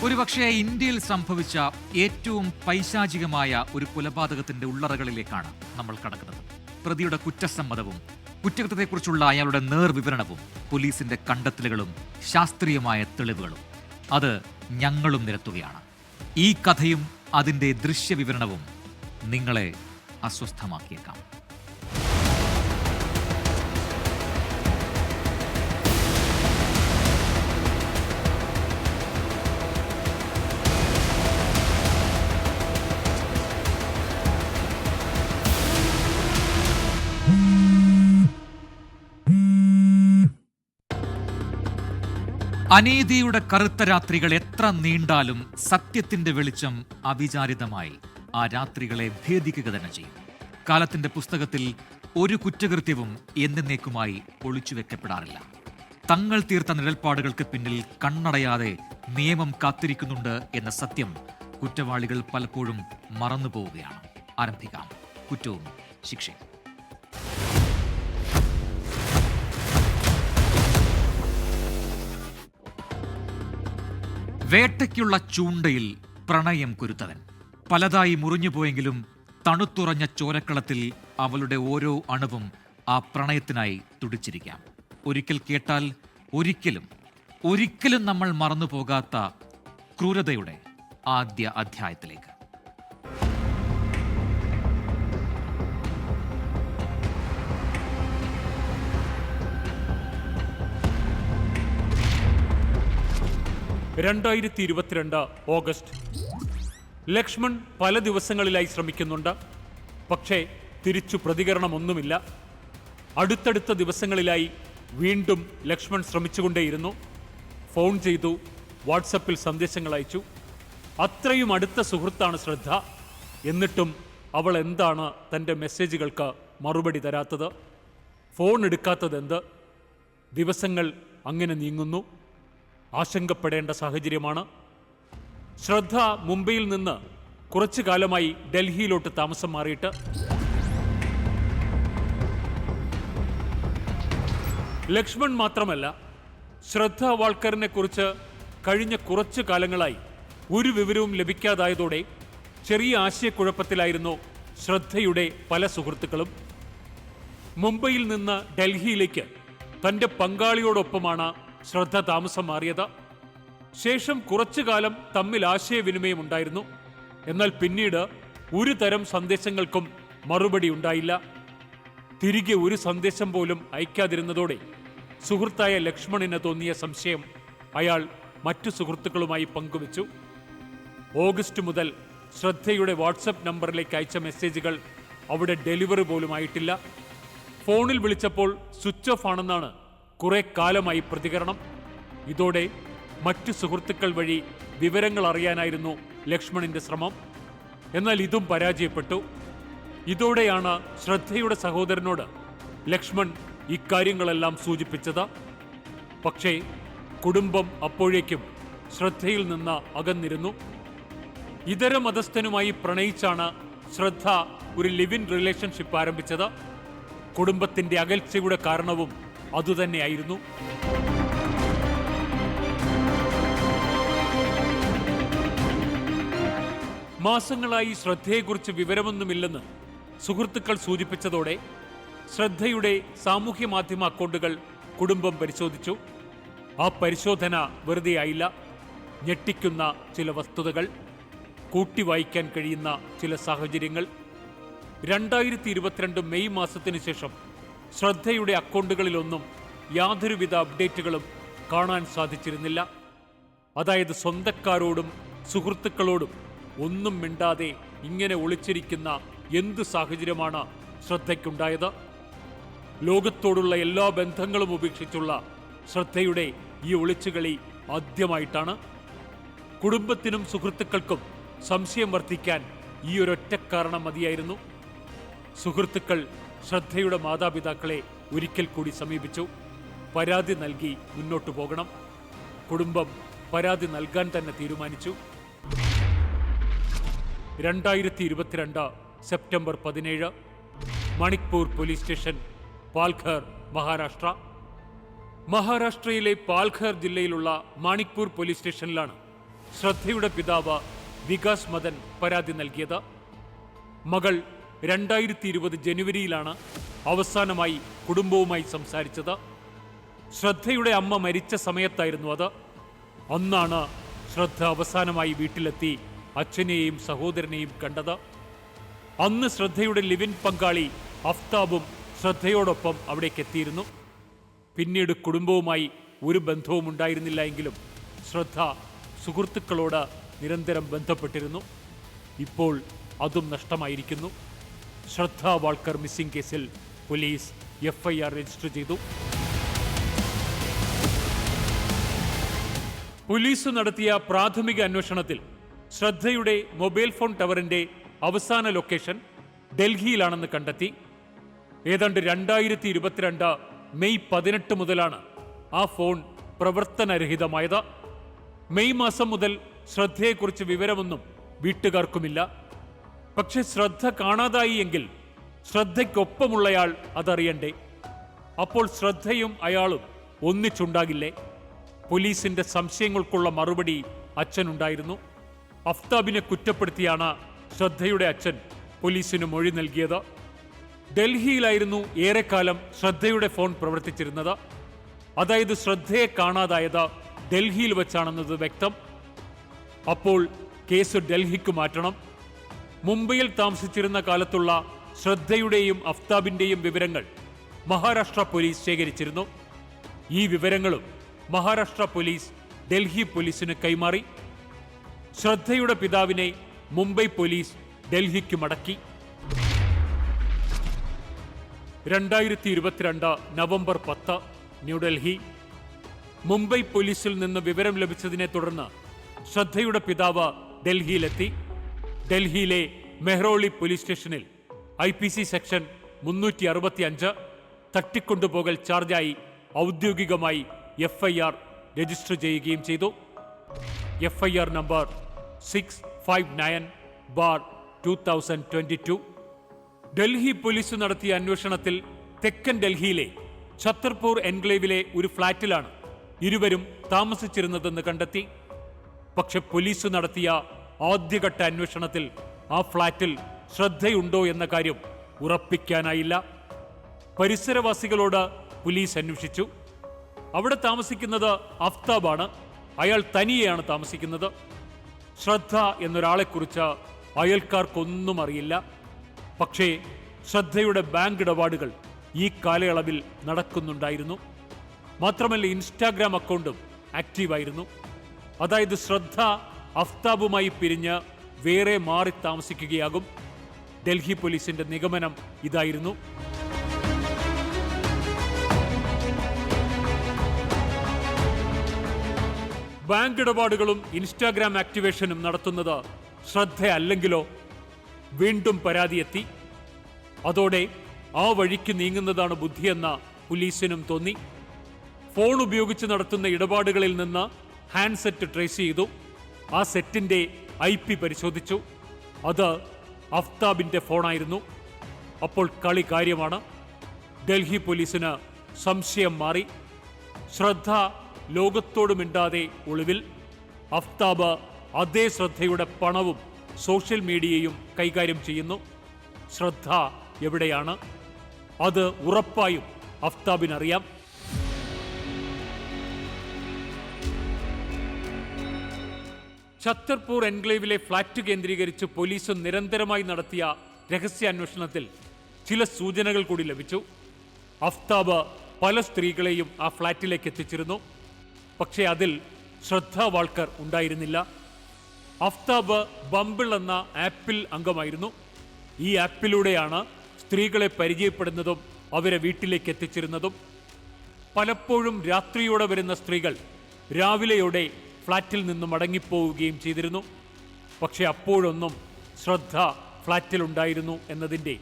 ഒരുപക്ഷെ ഇന്ത്യയിൽ സംഭവിച്ച ഏറ്റവും പൈശാചികമായ ഒരു കൊലപാതകത്തിന്റെ ഉള്ളറകളിലേക്കാണ് നമ്മൾ കടക്കുന്നത്. പ്രതിയുടെ കുറ്റസമ്മതവും കുറ്റകൃത്യത്തെക്കുറിച്ചുള്ള അയാളുടെ നേർവിവരണവും പോലീസിന്റെ കണ്ടെത്തലുകളും ശാസ്ത്രീയമായ തെളിവുകളും അത് ഞങ്ങളും നിരത്തുകയാണ്. ഈ കഥയും അതിന്റെ ദൃശ്യവിവരണവും നിങ്ങളെ അസ്വസ്ഥമാക്കിയേക്കാം. അനീതിയുടെ കറുത്ത രാത്രികൾ എത്ര നീണ്ടാലും സത്യത്തിന്റെ വെളിച്ചം അവിചാരിതമായി ആ രാത്രികളെ ഭേദിക്കുക തന്നെ ചെയ്യും. കാലത്തിന്റെ പുസ്തകത്തിൽ ഒരു കുറ്റകൃത്യവും എന്നേക്കുമായി ഒളിച്ചുവെക്കപ്പെടാറില്ല. തങ്ങൾ തീർത്ത നിഴൽപ്പാടുകൾക്ക് പിന്നിൽ കണ്ണടയാതെ നിയമം കാത്തിരിക്കുന്നുണ്ട് എന്ന സത്യം കുറ്റവാളികൾ പലപ്പോഴും മറന്നുപോവുകയാണ്. ആരംഭിക്കാം കുറ്റവും ശിക്ഷയും. വേട്ടയ്ക്കുള്ള ചൂണ്ടയിൽ പ്രണയം കുരുത്തവൻ. പലതായി മുറിഞ്ഞുപോയെങ്കിലും തണുത്തുറഞ്ഞ ചോരക്കളത്തിൽ അവളുടെ ഓരോ അണുവും ആ പ്രണയത്തിനായി തുടിച്ചിരിക്കാം. ഒരിക്കൽ കേട്ടാൽ ഒരിക്കലും നമ്മൾ മറന്നു പോകാത്ത ക്രൂരതയുടെ ആദ്യ അധ്യായത്തിലേക്ക്. ഓഗസ്റ്റ്. ലക്ഷ്മൺ പല ദിവസങ്ങളിലായി ശ്രമിക്കുന്നുണ്ട്. പക്ഷേ തിരിച്ചു പ്രതികരണമൊന്നുമില്ല. അടുത്തടുത്ത ദിവസങ്ങളിലായി വീണ്ടും ലക്ഷ്മൺ ശ്രമിച്ചുകൊണ്ടേയിരുന്നു. ഫോൺ ചെയ്തു, വാട്സപ്പിൽ സന്ദേശങ്ങൾ അയച്ചു. അത്രയും അടുത്ത സുഹൃത്താണ് ശ്രദ്ധ. എന്നിട്ടും അവൾ എന്താണ് തൻ്റെ മെസ്സേജുകൾക്ക് മറുപടി തരാത്തത്? ഫോൺ എടുക്കാത്തതെന്ത്? ദിവസങ്ങൾ അങ്ങനെ നീങ്ങുന്നു. ആശങ്കപ്പെടേണ്ട സാഹചര്യമാണ്. ശ്രദ്ധ മുംബൈയിൽ നിന്ന് കുറച്ചു കാലമായി ഡൽഹിയിലോട്ട് താമസം മാറിയിട്ട്. ലക്ഷ്മൺ മാത്രമല്ല, ശ്രദ്ധ വാൾക്കറിനെ കുറിച്ച് കഴിഞ്ഞ കുറച്ചു കാലങ്ങളായി ഒരു വിവരവും ലഭിക്കാതായതോടെ ചെറിയ ആശയക്കുഴപ്പത്തിലായിരുന്നു ശ്രദ്ധയുടെ പല സുഹൃത്തുക്കളും. മുംബൈയിൽ നിന്ന് ഡൽഹിയിലേക്ക് തൻ്റെ പങ്കാളിയോടൊപ്പമാണ് ശ്രദ്ധ താമസം മാറിയത്. ശേഷം കുറച്ചു കാലം തമ്മിൽ ആശയവിനിമയം ഉണ്ടായിരുന്നു. എന്നാൽ പിന്നീട് ഒരു തരം സന്ദേശങ്ങൾക്കും മറുപടി ഉണ്ടായില്ല. തിരികെ ഒരു സന്ദേശം പോലും അയക്കാതിരുന്നതോടെ സുഹൃത്തായ ലക്ഷ്മണിന് തോന്നിയ സംശയം അയാൾ മറ്റു സുഹൃത്തുക്കളുമായി പങ്കുവച്ചു. ഓഗസ്റ്റ് മുതൽ ശ്രദ്ധയുടെ വാട്സപ്പ് നമ്പറിലേക്ക് അയച്ച മെസ്സേജുകൾ അവിടെ ഡെലിവറി പോലും ആയിട്ടില്ല. ഫോണിൽ വിളിച്ചപ്പോൾ സ്വിച്ച് ഓഫ് ആണെന്നാണ് കുറെ കാലമായി പ്രതികരണം. ഇതോടെ മറ്റു സുഹൃത്തുക്കൾ വഴി വിവരങ്ങൾ അറിയാനായിരുന്നു ലക്ഷ്മണിന്റെ ശ്രമം. എന്നാൽ ഇതും പരാജയപ്പെട്ടു. ഇതോടെയാണ് ശ്രദ്ധയുടെ സഹോദരനോട് ലക്ഷ്മൺ ഇക്കാര്യങ്ങളെല്ലാം സൂചിപ്പിച്ചത്. പക്ഷേ കുടുംബം അപ്പോഴേക്കും ശ്രദ്ധയിൽ നിന്ന് അകന്നിരുന്നു. ഇതര മതസ്ഥനുമായി പ്രണയിച്ചാണ് ശ്രദ്ധ ഒരു ലിവ് ഇൻ റിലേഷൻഷിപ്പ് ആരംഭിച്ചത്. കുടുംബത്തിന്റെ അകൽച്ചയുടെ കാരണവും അതുതന്നെയായിരുന്നു. മാസങ്ങളായി ശ്രദ്ധയെക്കുറിച്ച് വിവരമൊന്നുമില്ലെന്ന് സുഹൃത്തുക്കൾ സൂചിപ്പിച്ചതോടെ ശ്രദ്ധയുടെ സാമൂഹ്യ മാധ്യമ അക്കൗണ്ടുകൾ കുടുംബം പരിശോധിച്ചു. ആ പരിശോധന വെറുതെയായില്ല. ഞെട്ടിക്കുന്ന ചില വസ്തുതകൾ, കൂട്ടി വായിക്കാൻ കഴിയുന്ന ചില സാഹചര്യങ്ങൾ. 2022 മെയ് മാസത്തിനു ശേഷം ശ്രദ്ധയുടെ അക്കൗണ്ടുകളിലൊന്നും യാതൊരുവിധ അപ്ഡേറ്റുകളും കാണാൻ സാധിച്ചിരുന്നില്ല. അതായത് സ്വന്തക്കാരോടും സുഹൃത്തുക്കളോടും ഒന്നും മിണ്ടാതെ ഇങ്ങനെ ഒളിച്ചിരിക്കുന്ന എന്ത് സാഹചര്യമാണ് ശ്രദ്ധയ്ക്കുണ്ടായത്? ലോകത്തോടുള്ള എല്ലാ ബന്ധങ്ങളും ഉപേക്ഷിച്ചുള്ള ശ്രദ്ധയുടെ ഈ ഒളിച്ചുകളി ആദ്യമായിട്ടാണ്. കുടുംബത്തിനും സുഹൃത്തുക്കൾക്കും സംശയം വർദ്ധിക്കാൻ ഈ ഒരൊറ്റ കാരണം മതിയായിരുന്നു. സുഹൃത്തുക്കൾ ശ്രദ്ധയുടെ മാതാപിതാക്കളെ ഒരിക്കൽ കൂടി സമീപിച്ചു. പരാതി നൽകി മുന്നോട്ടു പോകണം. കുടുംബം പരാതി നൽകാൻ തന്നെ തീരുമാനിച്ചു. 2022 September 17 Manikpur police station, Palghar, Maharashtra. മഹാരാഷ്ട്രയിലെ പാൽഘർ ജില്ലയിലുള്ള മണിക്പൂർ പോലീസ് സ്റ്റേഷനിലാണ് ശ്രദ്ധയുടെ പിതാവ് വികാസ് മദൻ പരാതി നൽകിയത്. മകൾ 2020 ജനുവരിയിലാണ് അവസാനമായി കുടുംബവുമായി സംസാരിച്ചത്. ശ്രദ്ധയുടെ അമ്മ മരിച്ച സമയത്തായിരുന്നു അത്. അന്നാണ് ശ്രദ്ധ അവസാനമായി വീട്ടിലെത്തി അച്ഛനെയും സഹോദരനെയും കണ്ടത്. അന്ന് ശ്രദ്ധയുടെ ലിവിൻ പങ്കാളി അഫ്താബും ശ്രദ്ധയോടൊപ്പം അവിടേക്ക് എത്തിയിരുന്നു. പിന്നീട് കുടുംബവുമായി ഒരു ബന്ധവും ഉണ്ടായിരുന്നില്ല എങ്കിലും ശ്രദ്ധ സുഹൃത്തുക്കളോട് നിരന്തരം ബന്ധപ്പെട്ടിരുന്നു. ഇപ്പോൾ അതും നഷ്ടമായിരിക്കുന്നു. ശ്രദ്ധ വാൾക്കർ മിസ്സിംഗ് കേസിൽ പോലീസ് FIR രജിസ്റ്റർ ചെയ്തു. പോലീസ് നടത്തിയ പ്രാഥമിക അന്വേഷണത്തിൽ ശ്രദ്ധയുടെ മൊബൈൽ ഫോൺ ടവറിന്റെ അവസാന ലൊക്കേഷൻ ഡൽഹിയിലാണെന്ന് കണ്ടെത്തി. ഏതാണ്ട് 2022 മെയ് 18 മുതലാണ് ആ ഫോൺ പ്രവർത്തനരഹിതമായത്. മെയ് മാസം മുതൽ ശ്രദ്ധയെക്കുറിച്ച് വിവരമൊന്നും വീട്ടുകാർക്കുമില്ല. പക്ഷെ ശ്രദ്ധ കാണാതായി എങ്കിൽ ശ്രദ്ധയ്ക്കൊപ്പമുള്ളയാൾ അതറിയണ്ടേ? അപ്പോൾ ശ്രദ്ധയും അയാളും ഒന്നിച്ചുണ്ടാകില്ലേ? പോലീസിന്റെ സംശയങ്ങൾക്കുള്ള മറുപടി അച്ഛനുണ്ടായിരുന്നു. അഫ്താബിനെ കുറ്റപ്പെടുത്തിയാണ് ശ്രദ്ധയുടെ അച്ഛൻ പോലീസിന് മൊഴി നൽകിയത്. ഡൽഹിയിലായിരുന്നു ഏറെക്കാലം ശ്രദ്ധയുടെ ഫോൺ പ്രവർത്തിച്ചിരുന്നത്. അതായത് ശ്രദ്ധയെ കാണാതായത് ഡൽഹിയിൽ വെച്ചാണെന്നത് വ്യക്തം. അപ്പോൾ കേസ് ഡൽഹിക്ക് മാറ്റണം. മുംബൈയിൽ താമസിച്ചിരുന്ന കാലത്തുള്ള ശ്രദ്ധയുടെയും അഫ്താബിന്റെയും വിവരങ്ങൾ മഹാരാഷ്ട്ര പോലീസ് ശേഖരിച്ചിരുന്നു. ഈ വിവരങ്ങളും മഹാരാഷ്ട്ര പോലീസ് ഡൽഹി പോലീസിന് കൈമാറി. ശ്രദ്ധയുടെ പിതാവിനെ മുംബൈ പോലീസ് ഡൽഹിക്ക് മടക്കി. 2022 നവംബർ 10 ന്യൂഡൽഹി. മുംബൈ പോലീസിൽ നിന്ന് വിവരം ലഭിച്ചതിനെ തുടർന്ന് ശ്രദ്ധയുടെ പിതാവ് ഡൽഹിയിലെത്തി. ഡൽഹിയിലെ മെഹ്റോളി പോലീസ് സ്റ്റേഷനിൽ IPC സെക്ഷൻ 365 തട്ടിക്കൊണ്ടുപോകൽ ചാർജായി ഔദ്യോഗികമായി FIR രജിസ്റ്റർ ചെയ്യുകയും ചെയ്തു. FIR number 659/2022. ഡൽഹി പോലീസ് നടത്തിയ അന്വേഷണത്തിൽ തെക്കൻ ഡൽഹിയിലെ ഛത്തർപൂർ എൻക്ലേവിലെ ഒരു ഫ്ളാറ്റിലാണ് ഇരുവരും താമസിച്ചിരുന്നതെന്ന് കണ്ടെത്തി. പക്ഷെ പോലീസ് നടത്തിയ ആദ്യഘട്ട അന്വേഷണത്തിൽ ആ ഫ്ളാറ്റിൽ ശ്രദ്ധയുണ്ടോ എന്ന കാര്യം ഉറപ്പിക്കാനായില്ല. പരിസരവാസികളോട് പോലീസ് അന്വേഷിച്ചു. അവിടെ താമസിക്കുന്നത് അഫ്താബാണ്. അയാൾ തനിയെയാണ് താമസിക്കുന്നത്. ശ്രദ്ധ എന്നൊരാളെക്കുറിച്ച് അയൽക്കാർക്കൊന്നും അറിയില്ല. പക്ഷേ ശ്രദ്ധയുടെ ബാങ്ക് ഇടപാടുകൾ ഈ കാലയളവിൽ നടക്കുന്നുണ്ടായിരുന്നു. മാത്രമല്ല ഇൻസ്റ്റാഗ്രാം അക്കൗണ്ടും ആക്റ്റീവായിരുന്നു. അതായത് ശ്രദ്ധ അഫ്താബുമായി പിരിഞ്ഞ് വേറെ മാറി താമസിക്കുകയാകും. ഡൽഹി പോലീസിന്റെ നിഗമനം ഇതായിരുന്നു. ബാങ്ക് ഇടപാടുകളും ഇൻസ്റ്റാഗ്രാം ആക്ടിവേഷനും നടത്തുന്നത് ശ്രദ്ധ അല്ലെങ്കിലോ? വീണ്ടും പരാതിയെത്തി. അതോടെ ആ വഴിക്ക് നീങ്ങുന്നതാണ് ബുദ്ധിയെന്ന പോലീസിനും തോന്നി. ഫോൺ ഉപയോഗിച്ച് നടത്തുന്ന ഇടപാടുകളിൽ നിന്ന് ഹാൻഡ്സെറ്റ് ട്രേസ് ചെയ്തു. ആ സെറ്റിന്റെ IP പരിശോധിച്ചു. അത് അഫ്താബിന്റെ ഫോണായിരുന്നു. അപ്പോൾ കളി കാര്യമാണ്. ഡൽഹി പോലീസിന് സംശയം മാറി. ശ്രദ്ധ ലോകത്തോട് മിണ്ടാതെ ഒളിവിൽ. അഫ്താബ് അതേ ശ്രദ്ധയുടെ പണവും സോഷ്യൽ മീഡിയയും കൈകാര്യം ചെയ്യുന്നു. ശ്രദ്ധ എവിടെയാണ്? അത് ഉറപ്പായും അഫ്താബിനറിയാം. ഛത്തർപൂർ എൻക്ലേവിലെ ഫ്ളാറ്റ് കേന്ദ്രീകരിച്ച് പോലീസ് നിരന്തരമായി നടത്തിയ രഹസ്യാന്വേഷണത്തിൽ ചില സൂചനകൾ കൂടി ലഭിച്ചു. അഫ്താബ് പല സ്ത്രീകളെയും ആ ഫ്ളാറ്റിലേക്ക് എത്തിച്ചിരുന്നു. പക്ഷേ അതിൽ ശ്രദ്ധ വാൾക്കർ ഉണ്ടായിരുന്നില്ല. അഫ്താബ് ബംബിൾ എന്ന ആപ്പിൽ അംഗമായിരുന്നു. ഈ ആപ്പിലൂടെയാണ് സ്ത്രീകളെ പരിചയപ്പെടുന്നതും അവരെ വീട്ടിലേക്ക് എത്തിച്ചിരുന്നതും. പലപ്പോഴും രാത്രിയോടെ വരുന്ന സ്ത്രീകൾ രാവിലെയോടെ ഫ്ളാറ്റിൽ നിന്ന് മടങ്ങിപ്പോവുകയും ചെയ്തിരുന്നു. പക്ഷെ അപ്പോഴൊന്നും ശ്രദ്ധ ഫ്ളാറ്റിലുണ്ടായിരുന്നു എന്നതിൻ്റെ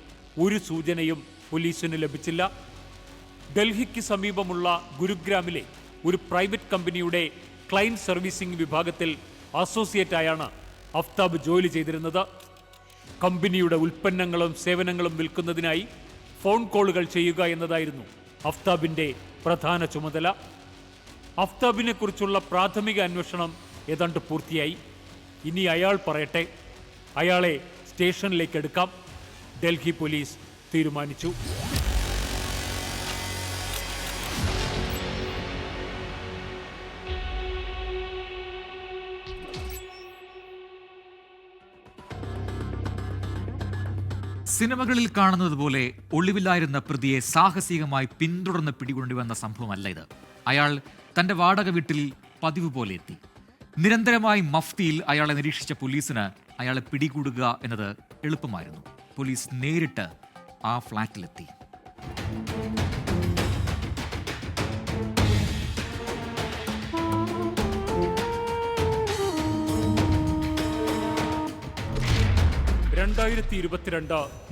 ഒരു സൂചനയും പോലീസിന് ലഭിച്ചില്ല. ഡൽഹിക്ക് സമീപമുള്ള ഗുരുഗ്രാമിലെ ഒരു പ്രൈവറ്റ് കമ്പനിയുടെ ക്ലയന്റ് സർവീസിംഗ് വിഭാഗത്തിൽ അസോസിയേറ്റായാണ് അഫ്താബ് ജോലി ചെയ്തിരുന്നത്. കമ്പനിയുടെ ഉൽപ്പന്നങ്ങളും സേവനങ്ങളും വിൽക്കുന്നതിനായി ഫോൺ കോളുകൾ ചെയ്യുക എന്നതായിരുന്നു അഫ്താബിന്റെ പ്രധാന ചുമതല. അഫ്താബിനെ കുറിച്ചുള്ള പ്രാഥമിക അന്വേഷണം ഏതാണ്ട് പൂർത്തിയായി. ഇനി അയാൾ പറയട്ടെ. അയാളെ സ്റ്റേഷനിലേക്ക് എടുക്കാം. ഡൽഹി പോലീസ് തീരുമാനിച്ചു. സിനിമകളിൽ കാണുന്നത് പോലെ ഒളിവിലായിരുന്ന പ്രതിയെ സാഹസികമായി പിന്തുടർന്ന് പിടികൊണ്ടുവന്ന സംഭവമല്ല ഇത്. അയാൾ തന്റെ വാടക വീട്ടിൽ പതിവ് പോലെ എത്തി. നിരന്തരമായി മഫ്തിയിൽ അയാളെ നിരീക്ഷിച്ച പോലീസിന് അയാളെ പിടികൂടുക എന്നത് എളുപ്പമായിരുന്നു. പോലീസ് നേരിട്ട് ആ ഫ്ളാറ്റിലെത്തി.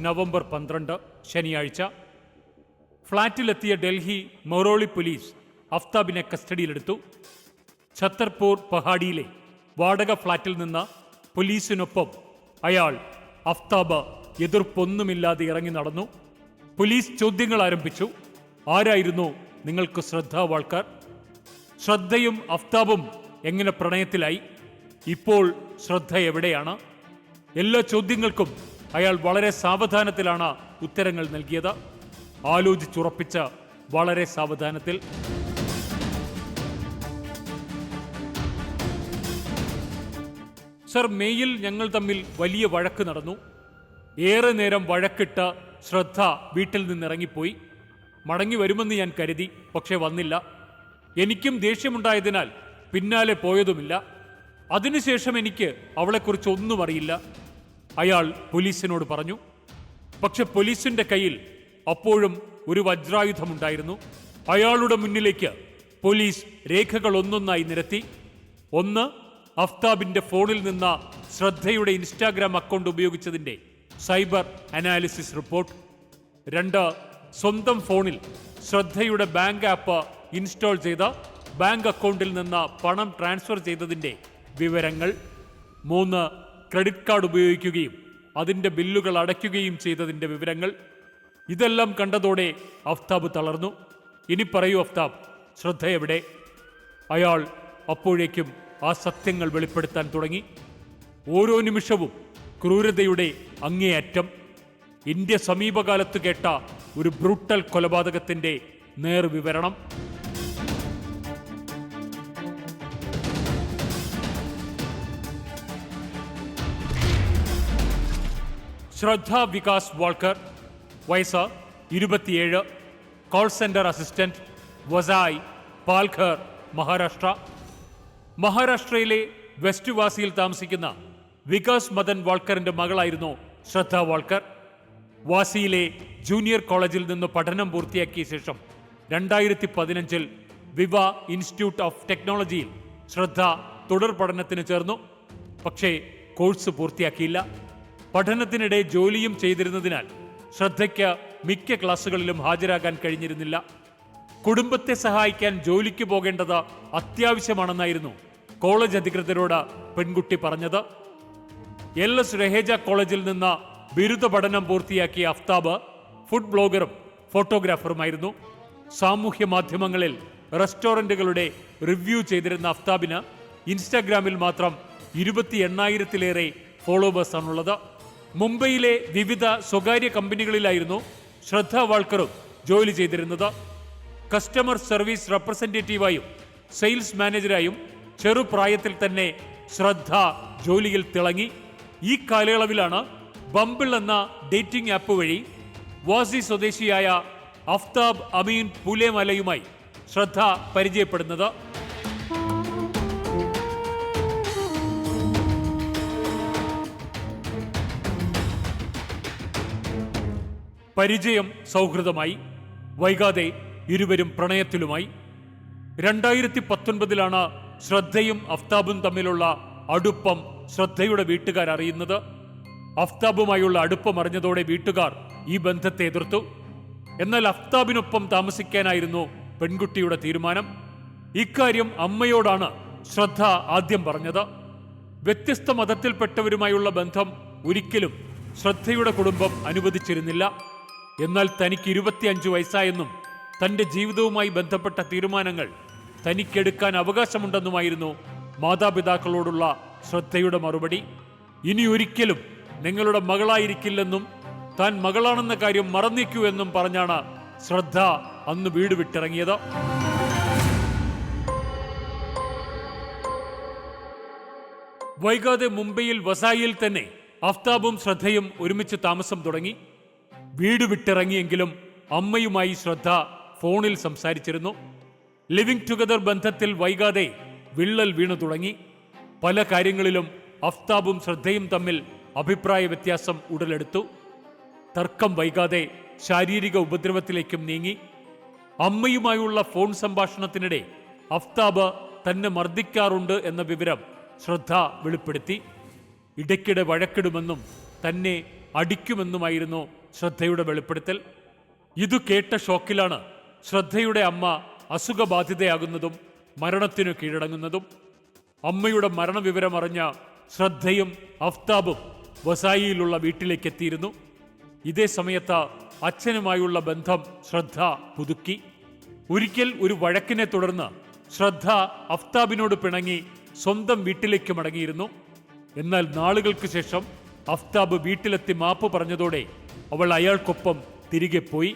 നവംബർ 12 ശനിയാഴ്ച ഫ്ളാറ്റിലെത്തിയ ഡൽഹി മൊറോളി പോലീസ് അഫ്താബിനെ കസ്റ്റഡിയിലെടുത്തു. ഛത്തർപൂർ പഹാഡിയിലെ വാടക ഫ്ളാറ്റിൽ നിന്ന് പോലീസിനൊപ്പം അയാൾ അഫ്താബ് എതിർപ്പൊന്നുമില്ലാതെ ഇറങ്ങി നടന്നു. പോലീസ് ചോദ്യങ്ങൾ ആരംഭിച്ചു. ആരായിരുന്നു നിങ്ങൾക്ക് ശ്രദ്ധാവാൾക്കാർ? ശ്രദ്ധയും അഫ്താബും എങ്ങനെ പ്രണയത്തിലായി? ഇപ്പോൾ ശ്രദ്ധ എവിടെയാണ്? എല്ലാ ചോദ്യങ്ങൾക്കും അയാൾ വളരെ സാവധാനത്തിലാണ് ഉത്തരങ്ങൾ നൽകിയത്. ആലോചിച്ചുറപ്പിച്ച വളരെ സാവധാനത്തിൽ. സർ, മേയിൽ ഞങ്ങൾ തമ്മിൽ വലിയ വഴക്ക് നടന്നു. ഏറെ നേരം വഴക്കിട്ട ശ്രദ്ധ വീട്ടിൽ നിന്നിറങ്ങിപ്പോയി. മടങ്ങി വരുമെന്ന് ഞാൻ കരുതി, പക്ഷെ വന്നില്ല. എനിക്കും ദേഷ്യമുണ്ടായതിനാൽ പിന്നാലെ പോയതുമില്ല. അതിനുശേഷം എനിക്ക് അവളെക്കുറിച്ച് ഒന്നും അറിയില്ല, അയാൾ പോലീസിനോട് പറഞ്ഞു. പക്ഷെ പോലീസിന്റെ കയ്യിൽ അപ്പോഴും ഒരു വജ്രായുധമുണ്ടായിരുന്നു. അയാളുടെ മുന്നിലേക്ക് പോലീസ് രേഖകൾ ഒന്നൊന്നായി നിരത്തി. ഒന്ന്, അഫ്താബിന്റെ ഫോണിൽ നിന്ന് ശ്രദ്ധയുടെ ഇൻസ്റ്റാഗ്രാം അക്കൗണ്ട് ഉപയോഗിച്ചതിന്റെ സൈബർ അനാലിസിസ് റിപ്പോർട്ട്. 2, സ്വന്തം ഫോണിൽ ശ്രദ്ധയുടെ ബാങ്ക് ആപ്പ് ഇൻസ്റ്റാൾ ചെയ്ത ബാങ്ക് അക്കൗണ്ടിൽ നിന്ന് പണം ട്രാൻസ്ഫർ ചെയ്തതിന്റെ വിവരങ്ങൾ. 3, ക്രെഡിറ്റ് കാർഡ് ഉപയോഗിക്കുകയും അതിന്റെ ബില്ലുകൾ അടയ്ക്കുകയും ചെയ്തതിന്റെ വിവരങ്ങൾ. ഇതെല്ലാം കണ്ടതോടെ അഫ്താബ് തളർന്നു. ഇനി പറയൂ അഫ്താബ്, ശ്രദ്ധ എവിടെ? അയാൾ അപ്പോഴേക്കും ആ സത്യങ്ങൾ വെളിപ്പെടുത്താൻ തുടങ്ങി. ഓരോ നിമിഷവും ക്രൂരതയുടെ അങ്ങേയറ്റം. ഇന്ത്യ സമീപകാലത്ത് കേട്ട ഒരു ബ്രൂട്ടൽ കൊലപാതകത്തിന്റെ നേർവിവരണം. ശ്രദ്ധ വികാസ് വാൾക്കർ, വയസ്സ് 27, call centre assistant, Vasai, Palghar, Maharashtra. മഹാരാഷ്ട്രയിലെ വെസ്റ്റ് വാസിയിൽ താമസിക്കുന്ന വികാസ് മദൻ വാൾക്കറിന്റെ മകളായിരുന്നു ശ്രദ്ധ വാൾക്കർ. വാസിയിലെ ജൂനിയർ കോളേജിൽ നിന്ന് പഠനം പൂർത്തിയാക്കിയ ശേഷം 2015 വിവ ഇൻസ്റ്റിറ്റ്യൂട്ട് ഓഫ് ടെക്നോളജിയിൽ ശ്രദ്ധ തുടർ പഠനത്തിന് ചേർന്നു. പക്ഷേ കോഴ്സ് പൂർത്തിയാക്കിയില്ല. പഠനത്തിനിടെ ജോലിയും ചെയ്തിരുന്നതിനാൽ ശ്രദ്ധയ്ക്ക് മിക്ക ക്ലാസുകളിലും ഹാജരാകാൻ കഴിഞ്ഞിരുന്നില്ല. കുടുംബത്തെ സഹായിക്കാൻ ജോലിക്ക് പോകേണ്ടത് അത്യാവശ്യമാണെന്നായിരുന്നു കോളേജ് അധികൃതരോട് പെൺകുട്ടി പറഞ്ഞത്. LS രഹേജ കോളേജിൽ നിന്ന് ബിരുദ പഠനം പൂർത്തിയാക്കിയ അഫ്താബ് ഫുഡ് ബ്ലോഗറും ഫോട്ടോഗ്രാഫറുമായിരുന്നു. സാമൂഹ്യ മാധ്യമങ്ങളിൽ റെസ്റ്റോറന്റുകളുടെ റിവ്യൂ ചെയ്തിരുന്ന അഫ്താബിന് ഇൻസ്റ്റാഗ്രാമിൽ മാത്രം 28,000-ലേറെ ഫോളോവേഴ്സ് ആണുള്ളത്. മുംബൈയിലെ വിവിധ സ്വകാര്യ കമ്പനികളിലായിരുന്നു ശ്രദ്ധ വാൾക്കറും ജോലി ചെയ്തിരുന്നത്. കസ്റ്റമർ സർവീസ് റെപ്രസെന്റേറ്റീവായും സെയിൽസ് മാനേജരായും ചെറുപ്രായത്തിൽ തന്നെ ശ്രദ്ധ ജോലിയിൽ തിളങ്ങി. ഈ കാലയളവിലാണ് ബംബിൾ എന്ന ഡേറ്റിംഗ് ആപ്പ് വഴി വാസി സ്വദേശിയായ അഫ്താബ് അമീൻ പുലേമലയുമായി ശ്രദ്ധ പരിചയപ്പെടുന്നത്. പരിചയം സൗഹൃദമായി. വൈകാതെ ഇരുവരും പ്രണയത്തിലുമായി. 2019 ശ്രദ്ധയും അഫ്താബും തമ്മിലുള്ള അടുപ്പം ശ്രദ്ധയുടെ വീട്ടുകാർ അറിയുന്നത്. അഫ്താബുമായുള്ള അടുപ്പം അറിഞ്ഞതോടെ വീട്ടുകാർ ഈ ബന്ധത്തെ എതിർത്തു. എന്നാൽ അഫ്താബിനൊപ്പം താമസിക്കാനായിരുന്നു പെൺകുട്ടിയുടെ തീരുമാനം. ഇക്കാര്യം അമ്മയോടാണ് ശ്രദ്ധ ആദ്യം പറഞ്ഞത്. വ്യത്യസ്ത മതത്തിൽപ്പെട്ടവരുമായുള്ള ബന്ധം ഒരിക്കലും ശ്രദ്ധയുടെ കുടുംബം അനുവദിച്ചിരുന്നില്ല. എന്നാൽ തനിക്ക് 25 വയസ്സായെന്നും തന്റെ ജീവിതവുമായി ബന്ധപ്പെട്ട തീരുമാനങ്ങൾ തനിക്കെടുക്കാൻ അവകാശമുണ്ടെന്നുമായിരുന്നു മാതാപിതാക്കളോടുള്ള ശ്രദ്ധയുടെ മറുപടി: ഇനി ഒരിക്കലും നിങ്ങളുടെ മകളായിരിക്കില്ലെന്നും താൻ മകളാണെന്ന കാര്യം മറന്നേക്കൂ എന്നും പറഞ്ഞാണ് ശ്രദ്ധ അന്ന് വീട് വിട്ടിറങ്ങിയത്. വൈകാതെ മുംബൈയിൽ വസായിയിൽ തന്നെ അഫ്താബും ശ്രദ്ധയും ഒരുമിച്ച് താമസം തുടങ്ങി. വീട് വിട്ടിറങ്ങിയെങ്കിലും അമ്മയുമായി ശ്രദ്ധ ഫോണിൽ സംസാരിച്ചിരുന്നു. ലിവിംഗ് ടുഗദർ ബന്ധത്തിൽ വൈകാതെ വിള്ളൽ വീണു തുടങ്ങി. പല കാര്യങ്ങളിലും അഫ്താബും ശ്രദ്ധയും തമ്മിൽ അഭിപ്രായ വ്യത്യാസം ഉടലെടുത്തു. തർക്കം വൈകാതെ ശാരീരിക ഉപദ്രവത്തിലേക്കും നീങ്ങി. അമ്മയുമായുള്ള ഫോൺ സംഭാഷണത്തിനിടെ അഫ്താബ് തന്നെ മർദ്ദിക്കാറുണ്ട് എന്ന വിവരം ശ്രദ്ധ വെളിപ്പെടുത്തി. ഇടയ്ക്കിടെ വഴക്കിടുമെന്നും തന്നെ അടിക്കുമെന്നുമായിരുന്നു ശ്രദ്ധയുടെ വെളിപ്പെടുത്തൽ. ഇതു കേട്ട ഷോക്കിലാണ് ശ്രദ്ധയുടെ അമ്മ അസുഖബാധിതയാകുന്നതും മരണത്തിനു കീഴടങ്ങുന്നതും. അമ്മയുടെ മരണവിവരം അറിഞ്ഞ ശ്രദ്ധയും അഫ്താബും വസായിയിലുള്ള വീട്ടിലേക്ക് എത്തിയിരുന്നു. ഇതേ സമയത്ത് അച്ഛനുമായുള്ള ബന്ധം ശ്രദ്ധ പുതുക്കി. ഒരിക്കൽ ഒരു വഴക്കിനെ തുടർന്ന് ശ്രദ്ധ അഫ്താബിനോട് പിണങ്ങി സ്വന്തം വീട്ടിലേക്ക് മടങ്ങിയിരുന്നു. എന്നാൽ നാളുകൾക്ക് ശേഷം അഫ്താബ് വീട്ടിലെത്തി മാപ്പ് പറഞ്ഞതോടെ അവൾ അയാൾക്കൊപ്പം തിരികെ പോയി.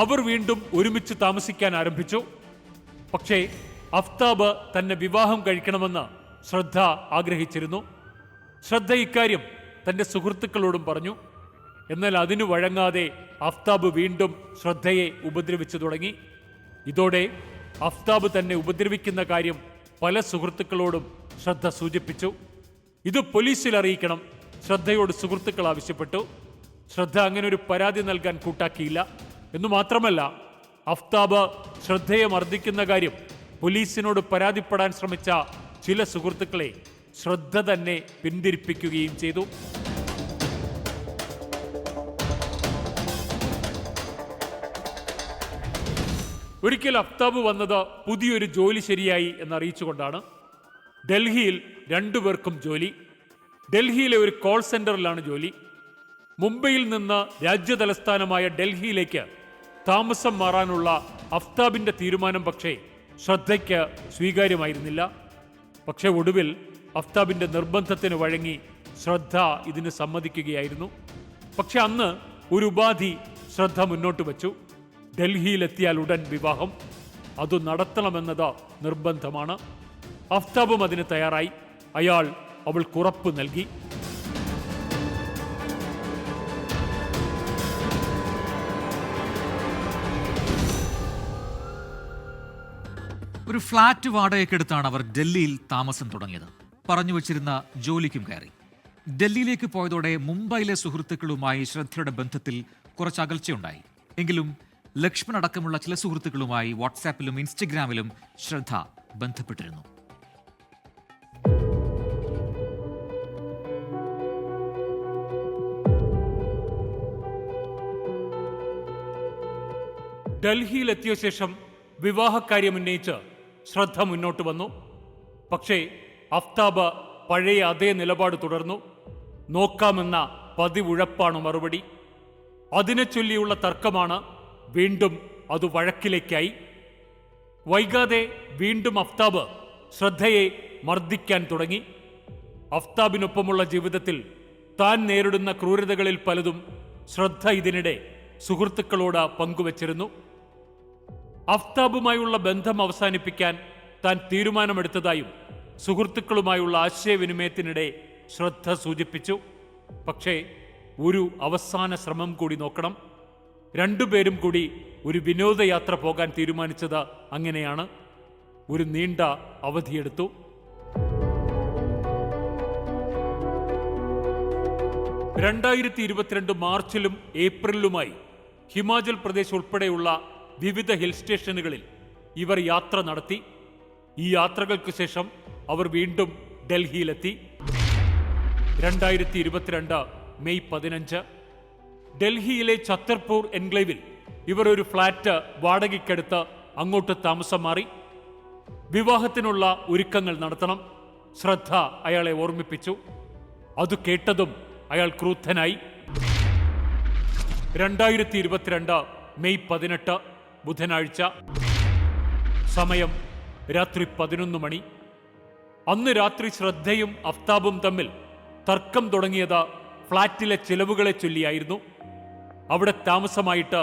അവർ വീണ്ടും ഒരുമിച്ച് താമസിക്കാൻ ആരംഭിച്ചു. പക്ഷേ അഫ്താബ് തന്നെ വിവാഹം കഴിക്കണമെന്ന് ശ്രദ്ധ ആഗ്രഹിച്ചിരുന്നു. ശ്രദ്ധ ഇക്കാര്യം തന്റെ സുഹൃത്തുക്കളോടും പറഞ്ഞു. എന്നാൽ അതിനു വഴങ്ങാതെ അഫ്താബ് വീണ്ടും ശ്രദ്ധയെ ഉപദ്രവിച്ചു തുടങ്ങി. ഇതോടെ അഫ്താബ് തന്നെ ഉപദ്രവിക്കുന്ന കാര്യം പല സുഹൃത്തുക്കളോടും ശ്രദ്ധ സൂചിപ്പിച്ചു. ഇത് പോലീസിൽ അറിയിക്കണം ശ്രദ്ധയോട് സുഹൃത്തുക്കൾ ആവശ്യപ്പെട്ടു. ശ്രദ്ധ അങ്ങനെ ഒരു പരാതി നൽകാൻ കൂട്ടാക്കിയില്ല. എന്നു മാത്രമല്ല, അഫ്താബ് ശ്രദ്ധയെ മർദ്ദിക്കുന്ന കാര്യം പോലീസിനോട് പരാതിപ്പെടാൻ ശ്രമിച്ച ചില സുഹൃത്തുക്കളെ ശ്രദ്ധ തന്നെ പിന്തിരിപ്പിക്കുകയും ചെയ്തു. ഒരിക്കൽ അഫ്താബ് വന്നത് പുതിയൊരു ജോലി ശരിയായി എന്നറിയിച്ചുകൊണ്ടാണ്. ഡൽഹിയിൽ രണ്ടുപേർക്കും ജോലി. ഡൽഹിയിലെ ഒരു കോൾ സെന്ററിലാണ് ജോലി. മുംബൈയിൽ നിന്ന് രാജ്യതലസ്ഥാനമായ ഡൽഹിയിലേക്ക് താമസം മാറാനുള്ള അഫ്താബിന്റെ തീരുമാനം പക്ഷേ ശ്രദ്ധയ്ക്ക് സ്വീകാര്യമായിരുന്നില്ല. പക്ഷെ ഒടുവിൽ അഫ്താബിന്റെ നിർബന്ധത്തിന് വഴങ്ങി ശ്രദ്ധ ഇതിന് സമ്മതിക്കുകയായിരുന്നു. പക്ഷെ അന്ന് ഒരു ഉപാധി ശ്രദ്ധ മുന്നോട്ട് വച്ചു. ഡൽഹിയിലെത്തിയാൽ ഉടൻ വിവാഹം. അത് നടത്തണമെന്നത് നിർബന്ധമാണ്. അഫ്താബും അതിന് തയ്യാറായി. അയാൾ അവൾക്ക് ഉറപ്പ് നൽകി. ഒരു ഫ്ളാറ്റ് വാടകയ്ക്കെടുത്താണ് അവർ ഡൽഹിയിൽ താമസം തുടങ്ങിയത്. പറഞ്ഞു വച്ചിരുന്ന ജോലിക്കും കയറി. ഡൽഹിയിലേക്ക് പോയതോടെ മുംബൈയിലെ സുഹൃത്തുക്കളുമായി ശ്രദ്ധയുടെ ബന്ധത്തിൽ കുറച്ച് അകൽച്ചയുണ്ടായി. എങ്കിലും ലക്ഷ്മൺ അടക്കമുള്ള ചില സുഹൃത്തുക്കളുമായി വാട്സാപ്പിലും ഇൻസ്റ്റഗ്രാമിലും ശ്രദ്ധ ബന്ധപ്പെട്ടിരുന്നു. ഡൽഹിയിലെത്തിയ ശേഷം വിവാഹക്കാര്യം ഉന്നയിച്ച് ശ്രദ്ധ മുന്നോട്ട് വന്നു. പക്ഷേ അഫ്താബ് പഴയ അതേ നിലപാട് തുടർന്നു. നോക്കാമെന്ന പതിവുഴപ്പാണ് മറുപടി. അതിനെ ചൊല്ലിയുള്ള തർക്കമാണ് വീണ്ടും അത് വഴക്കിലേക്കായി. വൈകാതെ വീണ്ടും അഫ്താബ് ശ്രദ്ധയെ മർദ്ദിക്കാൻ തുടങ്ങി. അഫ്താബിനൊപ്പമുള്ള ജീവിതത്തിൽ താൻ നേരിടുന്ന ക്രൂരതകളിൽ പലതും ശ്രദ്ധ ഇതിനിടെ സുഹൃത്തുക്കളോട് പങ്കുവച്ചിരുന്നു. അഫ്താബുമായുള്ള ബന്ധം അവസാനിപ്പിക്കാൻ താൻ തീരുമാനമെടുത്തതായും സുഹൃത്തുക്കളുമായുള്ള ആശയവിനിമയത്തിനിടെ ശ്രദ്ധ സൂചിപ്പിച്ചു. പക്ഷേ ഒരു അവസാന ശ്രമം കൂടി നോക്കണം. രണ്ടുപേരും കൂടി ഒരു വിനോദയാത്ര പോകാൻ തീരുമാനിച്ചത് അങ്ങനെയാണ്. ഒരു നീണ്ട അവധിയെടുത്തു. മാർച്ചിലും ഏപ്രിലിലുമായി ഹിമാചൽ പ്രദേശ് ഉൾപ്പെടെയുള്ള വിവിധ ഹിൽ സ്റ്റേഷനുകളിൽ ഇവർ യാത്ര നടത്തി. ഈ യാത്രകൾക്ക് ശേഷം അവർ വീണ്ടും ഡൽഹിയിലെത്തി. 2022 മെയ് 15 ഡൽഹിയിലെ ഛത്തർപൂർ എൻക്ലേവിൽ ഇവർ ഒരു ഫ്ളാറ്റ് വാടകയ്ക്കെടുത്ത് അങ്ങോട്ട് താമസം മാറി. വിവാഹത്തിനുള്ള ഒരുക്കങ്ങൾ നടത്തണം. ശ്രദ്ധ അയാളെ ഓർമ്മിപ്പിച്ചു. അത് കേട്ടതും അയാൾ ക്രുദ്ധനായി. 2022 മെയ് 18 ബുധനാഴ്ച സമയം രാത്രി 11 മണി. അന്ന് രാത്രി ശ്രദ്ധയും അഫ്താബും തമ്മിൽ തർക്കം തുടങ്ങിയത് ഫ്ളാറ്റിലെ ചിലവുകളെ ചൊല്ലിയായിരുന്നു. അവിടെ താമസമായിട്ട്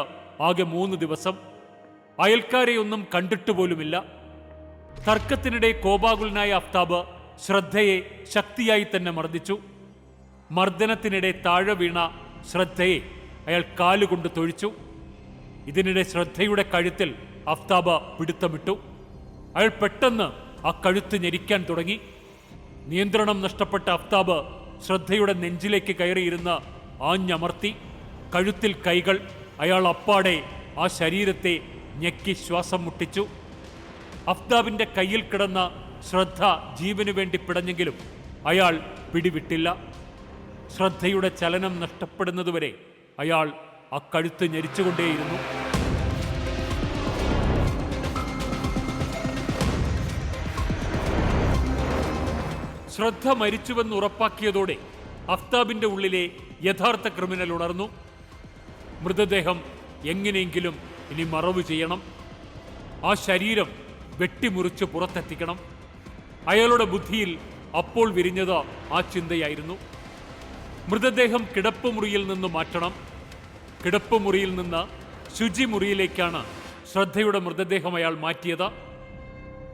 ആകെ 3 ദിവസം. അയൽക്കാരെയൊന്നും കണ്ടിട്ടുപോലുമില്ല. തർക്കത്തിനിടെ കോപാകുലനായ അഫ്താബ് ശ്രദ്ധയെ ശക്തിയായി തന്നെ മർദ്ദിച്ചു. മർദ്ദനത്തിനിടെ താഴെ വീണ ശ്രദ്ധയെ അയാൾ കാലുകൊണ്ട് തൊഴിച്ചു. ഇതിനിടെ ശ്രദ്ധയുടെ കഴുത്തിൽ അഫ്താബ് പിടുത്തമിട്ടു. അയാൾ പെട്ടെന്ന് ആ കഴുത്ത് ഞെരിക്കാൻ തുടങ്ങി. നിയന്ത്രണം നഷ്ടപ്പെട്ട അഫ്താബ് ശ്രദ്ധയുടെ നെഞ്ചിലേക്ക് കയറിയിരുന്ന് ആഞ്ഞമർത്തി. കഴുത്തിൽ കൈകൾ. അയാൾ അപ്പാടെ ആ ശരീരത്തെ ഞെക്കി ശ്വാസം മുട്ടിച്ചു. അഫ്താബിന്റെ കയ്യിൽ കിടന്ന ശ്രദ്ധ ജീവനു വേണ്ടി പിടഞ്ഞെങ്കിലും അയാൾ പിടിവിട്ടില്ല. ശ്രദ്ധയുടെ ചലനം നഷ്ടപ്പെടുന്നതുവരെ അയാൾ ആ കഴുത്ത് ഞെരിച്ചുകൊണ്ടേയിരുന്നു. ശ്രദ്ധ മരിച്ചുവെന്ന് ഉറപ്പാക്കിയതോടെ അഫ്താബിന്റെ ഉള്ളിലെ യഥാർത്ഥ ക്രിമിനൽ ഉണർന്നു. മൃതദേഹം എങ്ങനെയെങ്കിലും ഇനി മറവ് ചെയ്യണം. ആ ശരീരം വെട്ടിമുറിച്ച് പുറത്തെത്തിക്കണം. അയാളുടെ ബുദ്ധിയിൽ അപ്പോൾ വിരിഞ്ഞത് ആ ചിന്തയായിരുന്നു. മൃതദേഹം കിടപ്പുമുറിയിൽ നിന്ന് മാറ്റണം. കിടപ്പുമുറിയിൽ നിന്ന് ശുചിമുറിയിലേക്കാണ് ശ്രദ്ധയുടെ മൃതദേഹം അയാൾ മാറ്റിയത്.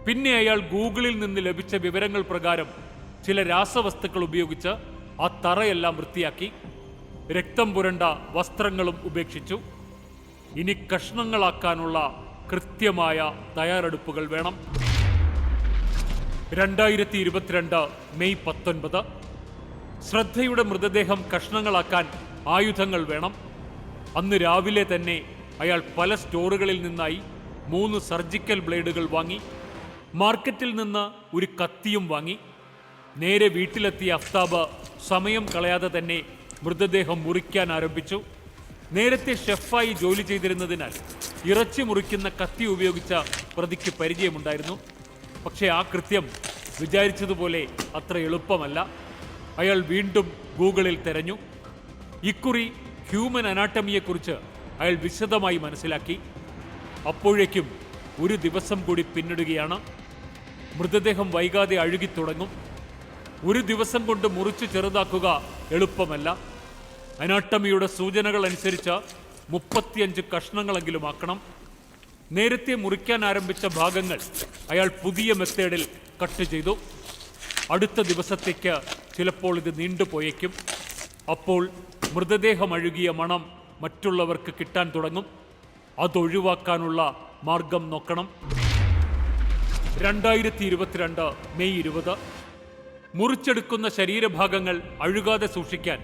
പിന്നെ അയാൾ ഗൂഗിളിൽ നിന്ന് ലഭിച്ച വിവരങ്ങൾ പ്രകാരം ചില രാസവസ്തുക്കൾ ഉപയോഗിച്ച് ആ തറയെല്ലാം വൃത്തിയാക്കി. രക്തം പുരണ്ട വസ്ത്രങ്ങളും ഉപേക്ഷിച്ചു. ഇനി കഷ്ണങ്ങളാക്കാനുള്ള കൃത്യമായ തയ്യാറെടുപ്പുകൾ വേണം. 2022 മെയ് 19. ശ്രദ്ധയുടെ മൃതദേഹം കഷ്ണങ്ങളാക്കാൻ ആയുധങ്ങൾ വേണം. അന്ന് രാവിലെ തന്നെ അയാൾ പല സ്റ്റോറുകളിൽ നിന്നായി 3 സർജിക്കൽ ബ്ലേഡുകൾ വാങ്ങി. മാർക്കറ്റിൽ നിന്ന് ഒരു കത്തിയും വാങ്ങി. നേരെ വീട്ടിലെത്തിയ അഫ്താബ് സമയം കളയാതെ തന്നെ മൃതദേഹം മുറിക്കാൻ ആരംഭിച്ചു. നേരത്തെ ഷെഫായി ജോലി ചെയ്തിരുന്നതിനാൽ ഇറച്ചി മുറിക്കുന്ന കത്തി ഉപയോഗിച്ച പ്രതിക്ക് പരിചയമുണ്ടായിരുന്നു. പക്ഷേ ആ കൃത്യം വിചാരിച്ചതുപോലെ അത്ര എളുപ്പമല്ല. അയാൾ വീണ്ടും ഗൂഗിളിൽ തെരഞ്ഞു. ഇക്കുറി ഹ്യൂമൻ അനാട്ടമിയെക്കുറിച്ച് അയാൾ വിശദമായി മനസ്സിലാക്കി. അപ്പോഴേക്കും ഒരു ദിവസം കൂടി പിന്നിടുകയാണ്. മൃതദേഹം വൈകാതെ അഴുകിത്തുടങ്ങും. ഒരു ദിവസം കൊണ്ട് മുറിച്ച് ചെറുതാക്കുക എളുപ്പമല്ല. അനാട്ടമിയുടെ സൂചനകൾ അനുസരിച്ച് 35 കഷ്ണങ്ങളെങ്കിലും ആക്കണം. നേരത്തെ മുറിക്കാൻ ആരംഭിച്ച ഭാഗങ്ങൾ അയാൾ പുതിയ മെത്തേഡിൽ കട്ട് ചെയ്തു. അടുത്ത ദിവസത്തേക്ക് ചിലപ്പോൾ ഇത് നീണ്ടുപോയേക്കും. അപ്പോൾ മൃതദേഹം അഴുകിയ മണം മറ്റുള്ളവർക്ക് കിട്ടാൻ തുടങ്ങും. അതൊഴിവാക്കാനുള്ള മാർഗം നോക്കണം. 2022 മെയ് 20. മുറിച്ചെടുക്കുന്ന ശരീരഭാഗങ്ങൾ അഴുകാതെ സൂക്ഷിക്കാൻ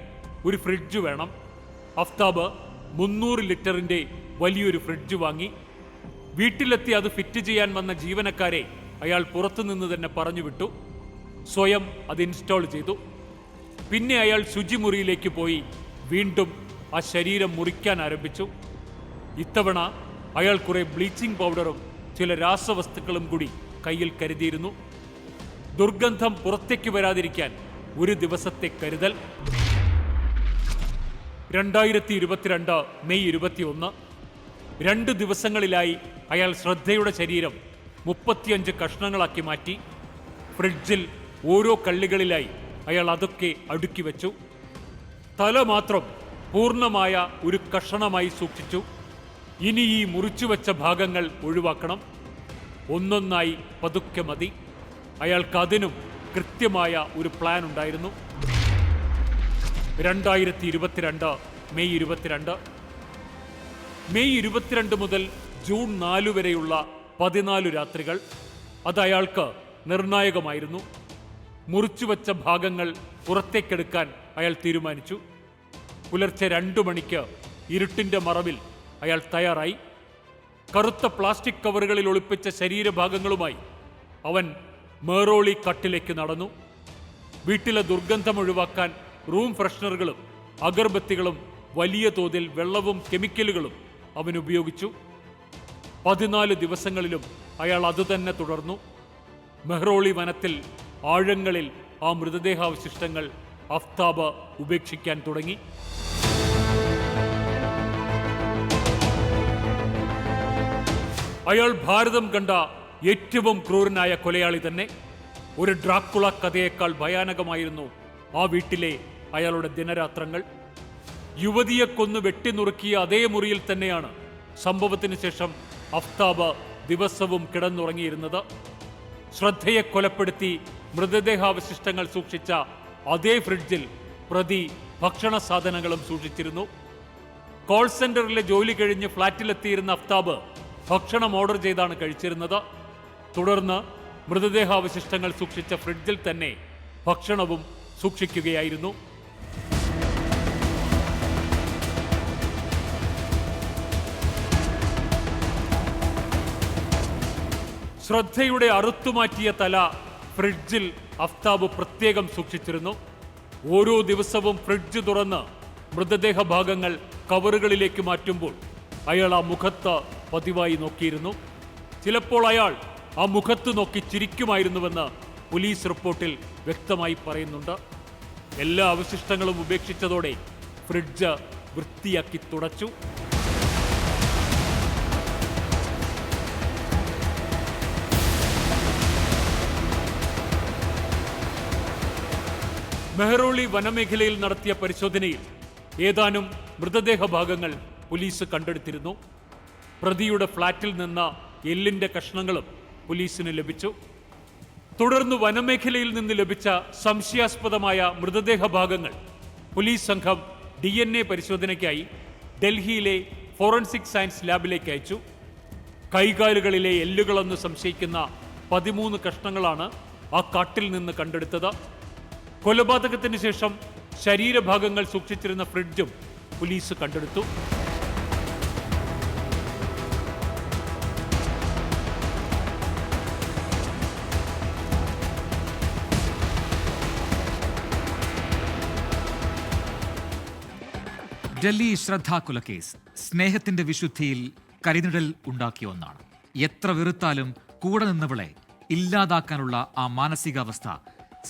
ഒരു ഫ്രിഡ്ജ് വേണം. അഫ്താബ് 300 ലിറ്ററിന്റെ വലിയൊരു ഫ്രിഡ്ജ് വാങ്ങി. വീട്ടിലെത്തി അത് ഫിറ്റ് ചെയ്യാൻ വന്ന ജീവനക്കാരെ അയാൾ പുറത്തുനിന്ന് തന്നെ പറഞ്ഞു വിട്ടു. സ്വയം അത് ഇൻസ്റ്റാൾ ചെയ്തു. പിന്നെ അയാൾ ശുചിമുറിയിലേക്ക് പോയി വീണ്ടും ആ ശരീരം മുറിക്കാൻ ആരംഭിച്ചു. ഇത്തവണ അയാൾ കുറെ ബ്ലീച്ചിങ് പൗഡറും ചില രാസവസ്തുക്കളും കൂടി കയ്യിൽ കരുതിയിരുന്നു. ദുർഗന്ധം പുറത്തേക്ക് വരാതിരിക്കാൻ ഒരു ദിവസത്തെ കരുതൽ. 2022 മെയ് 21. 2 ദിവസങ്ങളിലായി അയാൾ ശ്രദ്ധയുടെ ശരീരം 35 കഷ്ണങ്ങളാക്കി മാറ്റി. ഫ്രിഡ്ജിൽ ഓരോ കള്ളികളിലായി അയാൾ അതൊക്കെ അടുക്കി വെച്ചു. തല മാത്രം പൂർണ്ണമായ ഒരു കഷണമായി സൂക്ഷിച്ചു. ഇനി ഈ മുറിച്ചുവെച്ച ഭാഗങ്ങൾ ഒഴിവാക്കണം. ഒന്നൊന്നായി പതുക്കെ മതി. അയാൾക്ക് അതിനും കൃത്യമായ ഒരു പ്ലാൻ ഉണ്ടായിരുന്നു. 2022 മെയ് 22. മെയ് 22 മുതൽ ജൂൺ 4 വരെയുള്ള 14 രാത്രികൾ അത് അയാൾക്ക് നിർണായകമായിരുന്നു. മുറിച്ചുവെച്ച ഭാഗങ്ങൾ പുറത്തേക്കെടുക്കാൻ അയാൾ തീരുമാനിച്ചു. പുലർച്ചെ 2 മണിക്ക് ഇരുട്ടിന്റെ മറവിൽ അയാൾ തയ്യാറായി. കറുത്ത പ്ലാസ്റ്റിക് കവറുകളിൽ ഒളിപ്പിച്ച ശരീരഭാഗങ്ങളുമായി അവൻ മേറോളി കട്ടിലേക്ക് നടന്നു. വീട്ടിലെ ദുർഗന്ധം ഒഴിവാക്കാൻ റൂം ഫ്രഷ്നറുകളും അഗർബത്തികളും വലിയ തോതിൽ വെള്ളവും കെമിക്കലുകളും അവൻ ഉപയോഗിച്ചു. 14 ദിവസങ്ങളിലും അയാൾ അതുതന്നെ തുടർന്നു. മെഹ്റോളി വനത്തിൽ ആഴങ്ങളിൽ ആ മൃതദേഹാവശിഷ്ടങ്ങൾ അഫ്താബ് ഉപേക്ഷിക്കാൻ തുടങ്ങി. അയാൾ ഭാരതം കണ്ട ഏറ്റവും ക്രൂരനായ കൊലയാളി തന്നെ. ഒരു ഡ്രാക്കുള കഥയേക്കാൾ ഭയാനകമായിരുന്നു ആ വീട്ടിലെ അയാളുടെ ദിനരാത്രങ്ങൾ. യുവതിയെ കൊന്നു വെട്ടിനുറുക്കിയ അതേ മുറിയിൽ തന്നെയാണ് സംഭവത്തിന് ശേഷം അഫ്താബ് ദിവസവും കിടന്നുറങ്ങിയിരുന്നത്. ശ്രദ്ധയെ കൊലപ്പെടുത്തി മൃതദേഹാവശിഷ്ടങ്ങൾ സൂക്ഷിച്ച അതേ ഫ്രിഡ്ജിൽ പ്രതി ഭക്ഷണ സാധനങ്ങളും സൂക്ഷിച്ചിരുന്നു. കോൾ സെന്ററിലെ ജോലി കഴിഞ്ഞ് ഫ്ളാറ്റിലെത്തിയിരുന്ന അഫ്താബ് ഭക്ഷണം ഓർഡർ ചെയ്താണ് കഴിച്ചിരുന്നത്. തുടർന്ന് മൃതദേഹാവശിഷ്ടങ്ങൾ സൂക്ഷിച്ച ഫ്രിഡ്ജിൽ തന്നെ ഭക്ഷണവും സൂക്ഷിക്കുകയായിരുന്നു. ശ്രദ്ധയുടെ അറുത്തുമാറ്റിയ തല ഫ്രിഡ്ജിൽ അഫ്താബ് പ്രത്യേകം സൂക്ഷിച്ചിരുന്നു. ഓരോ ദിവസവും ഫ്രിഡ്ജ് തുറന്ന് മൃതദേഹ ഭാഗങ്ങൾ കവറുകളിലേക്ക് മാറ്റുമ്പോൾ അയാൾ ആ മുഖത്ത് പതിവായി നോക്കിയിരുന്നു. ചിലപ്പോൾ അയാൾ ആ മുഖത്ത് നോക്കി ചിരിക്കുമായിരുന്നുവെന്ന് പോലീസ് റിപ്പോർട്ടിൽ വ്യക്തമായി പറയുന്നുണ്ട്. എല്ലാ അവശിഷ്ടങ്ങളും ഉപേക്ഷിച്ചതോടെ ഫ്രിഡ്ജ് വൃത്തിയാക്കി തുടച്ചു. മെഹ്റോളി വനമേഖലയിൽ നടത്തിയ പരിശോധനയിൽ ഏതാനും മൃതദേഹ ഭാഗങ്ങൾ പോലീസ് കണ്ടെടുത്തിരുന്നു. പ്രതിയുടെ ഫ്ളാറ്റിൽ നിന്ന് എല്ലിന്റെ കഷ്ണങ്ങളും പോലീസിന് ലഭിച്ചു. തുടർന്ന് വനമേഖലയിൽ നിന്ന് ലഭിച്ച സംശയാസ്പദമായ മൃതദേഹ ഭാഗങ്ങൾ പോലീസ് സംഘം DNA പരിശോധനയ്ക്കായി ഡൽഹിയിലെ ഫോറൻസിക് സയൻസ് ലാബിലേക്ക് അയച്ചു. കൈകാലുകളിലെ എല്ലുകളെന്ന് സംശയിക്കുന്ന 13 കഷ്ണങ്ങളാണ് ആ കാട്ടിൽ നിന്ന് കണ്ടെടുത്തത്. കൊലപാതകത്തിന് ശേഷം ശരീരഭാഗങ്ങൾ സൂക്ഷിച്ചിരുന്ന ഫ്രിഡ്ജും പോലീസ് കണ്ടെടുത്തു. ഡൽഹി ശ്രദ്ധാ കൊലക്കേസ് സ്നേഹത്തിന്റെ വിശുദ്ധിയിൽ കരിനിഴൽ ഉണ്ടാക്കിയ ഒന്നാണ്. എത്ര വെറുത്താലും കൂടെ നിന്നവളെ ഇല്ലാതാക്കാനുള്ള ആ മാനസികാവസ്ഥ